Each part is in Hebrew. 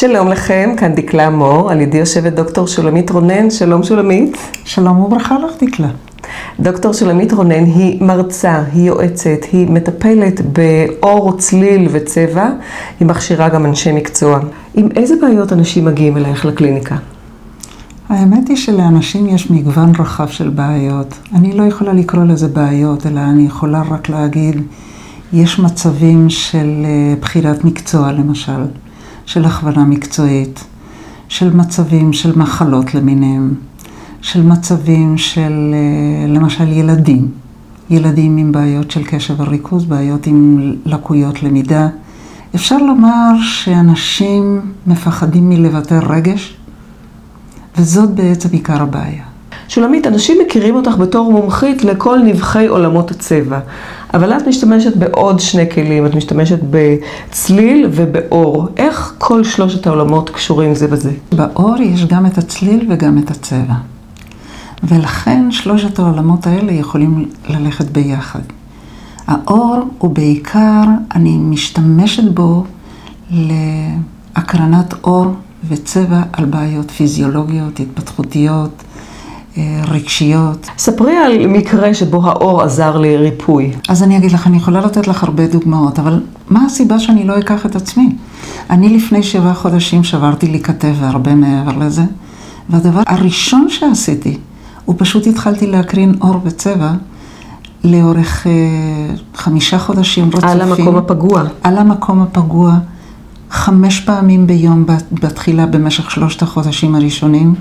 שלום לכם, כאן דקלה מור, על ידי יושבת דוקטור שולמית רונן. שלום שולמית. שלום וברכה לך דקלה. דוקטור שולמית רונן היא מרצה, היא יועצת, היא מטפלת באור, צליל וצבע, היא מכשירה גם אנשי מקצוע. עם איזה בעיות אנשים מגיעים אלייך לקליניקה? האמת היא שלאנשים יש מגוון רחב של בעיות. אני לא יכולה לקרוא לזה בעיות, אלא אני יכולה רק להגיד, יש מצבים של בחירת מקצוע למשל, של הכוונה מקצועית, של מצבים של מחלות למיניהם, של מצבים של למשל ילדים עם בעיות של קשב וריכוז, בעיות עם לקויות למידה. אפשר לומר שאנשים מפחדים מלוותר רגש, וזאת בעצם עיקר הבעיה. שולמית, אנשים מכירים אותך בתור מומחית לכל נבחי עולמות הצבע, אבל את משתמשת בעוד שני כלים, את משתמשת בצליל ובאור. איך כל שלושת העולמות קשורים זה בזה? באור יש גם את הצליל וגם את הצבע. ולכן שלושת העולמות האלה יכולים ללכת ביחד. האור הוא בעיקר, אני משתמשת בו להקרנת אור וצבע על בעיות פיזיולוגיות, התפתחותיות, רגשיות. ספרי על מקרה שבו האור עזר לריפוי. אז אני אגיד לך, אני יכולה לתת לך הרבה דוגמאות, אבל מה הסיבה שאני לא אקח את עצמי? אני לפני 7 חודשים שברתי לי כתף והרבה מעבר לזה, והדבר הראשון שעשיתי, הוא פשוט התחלתי להקרין אור וצבע לאורך 5 חודשים רצופים. על המקום הפגוע. על המקום הפגוע, 5 פעמים ביום בתחילה במשך 3 החודשים הראשונים,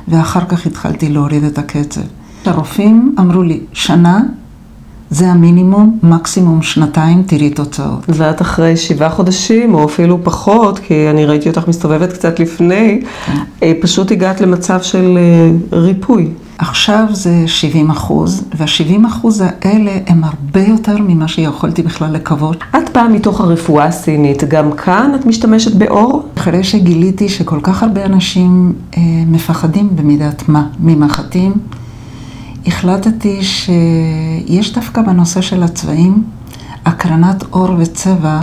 ואחר כך התחלתי להוריד את הקצב. הרופאים אמרו לי, שנה זה המינימום, מקסימום 2 תראי תוצאות. ואת אחרי 7 חודשים, או אפילו פחות, כי אני ראיתי אותך מסתובבת קצת לפני, פשוט הגעת למצב של ריפוי. עכשיו זה 70%, וה-70% האלה הם הרבה יותר ממה שיכולתי בכלל לקוות. את פעם מתוך הרפואה הסינית, גם כאן את משתמשת באור? אחרי שגיליתי שכל כך הרבה אנשים מפחדים במידת מה ממחטים, החלטתי שיש דווקא בנושא של הצבעים, הקרנת אור וצבע,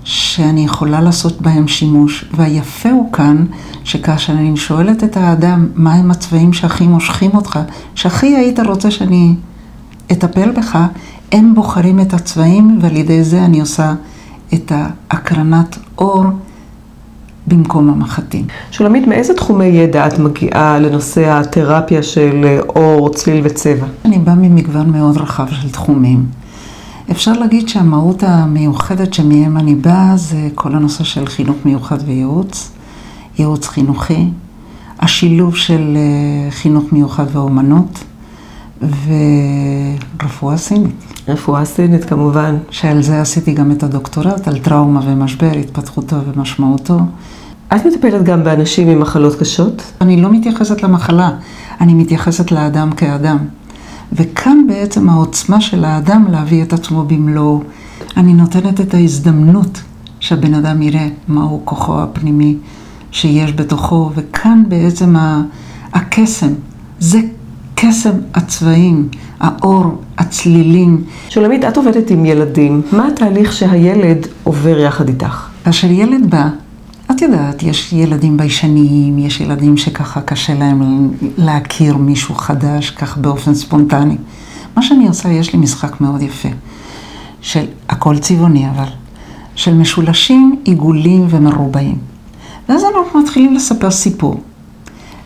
שאני יכולה לעשות בהם שימוש. והיפה הוא כאן, שכאשר אני שואלת את האדם, מה הם הצבעים שהכי מושכים אותך, שהכי היית רוצה שאני אטפל בך, הם בוחרים את הצבעים, ועל ידי זה אני עושה את הקרנת אור במקום המחטים. שולמית, מאיזה תחומי ידע את מגיעה לנושא התרפיה של אור, צליל וצבע? אני באה ממגוון מאוד רחב של תחומים. אפשר להגיד שהמהות המיוחדת שמהם אני באה זה כל הנושא של חינוך מיוחד וייעוץ, ייעוץ חינוכי, השילוב של חינוך מיוחד ואומנות ורפואה סינית. רפואה סינית כמובן. שעל זה עשיתי גם את הדוקטורט, על טראומה ומשבר, התפתחותו ומשמעותו. את מטפלת גם באנשים עם מחלות קשות? אני לא מתייחסת למחלה, אני מתייחסת לאדם כאדם. וכאן בעצם העוצמה של האדם להביא את עצמו במלואו. אני נותנת את ההזדמנות שהבן אדם יראה מהו כוחו הפנימי שיש בתוכו, וכאן בעצם הקסם, זה קסם הצבעים, האור, הצלילים. שולמית, את עובדת עם ילדים, מה התהליך שהילד עובר יחד איתך? כאשר ילד בא, את יודעת, יש ילדים ביישניים, יש ילדים שככה קשה להם להכיר מישהו חדש, כך באופן ספונטני. מה שאני עושה, יש לי משחק מאוד יפה, של הכל צבעוני אבל, של משולשים, עיגולים ומרובעים. ואז אנחנו מתחילים לספר סיפור,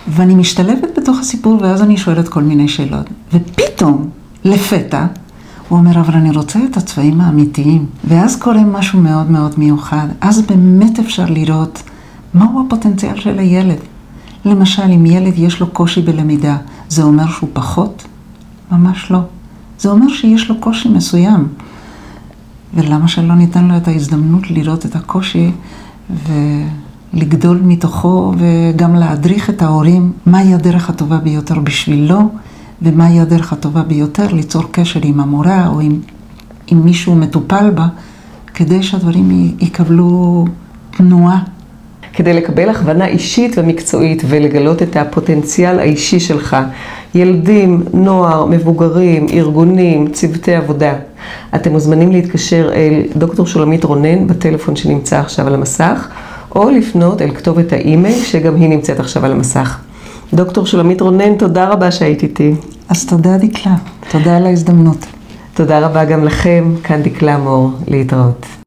ואני משתלבת בתוך הסיפור, ואז אני שואלת כל מיני שאלות. ופתאום, לפתע, הוא אומר, אבל אני רוצה את הצבעים האמיתיים. ואז קורה משהו מאוד מאוד מיוחד. אז באמת אפשר לראות מהו הפוטנציאל של הילד. למשל, אם ילד יש לו קושי בלמידה, זה אומר שהוא פחות? ממש לא. זה אומר שיש לו קושי מסוים. ולמה שלא ניתן לו את ההזדמנות לראות את הקושי ולגדול מתוכו וגם להדריך את ההורים מהי הדרך הטובה ביותר בשבילו, ומהי הדרך הטובה ביותר ליצור קשר עם המורה או עם מישהו מטופל בה, כדי שהדברים יקבלו תנועה. כדי לקבל הכוונה אישית ומקצועית ולגלות את הפוטנציאל האישי שלך, ילדים, נוער, מבוגרים, ארגונים, צוותי עבודה, אתם מוזמנים להתקשר אל דוקטור שולמית רונן בטלפון שנמצא עכשיו על המסך, או לפנות אל כתובת האימייל שגם היא נמצאת עכשיו על המסך. דוקטור שולמית רונן, תודה רבה שהיית איתי. אז תודה דקלה, תודה על ההזדמנות. תודה רבה גם לכם, כאן דקלה מור, להתראות.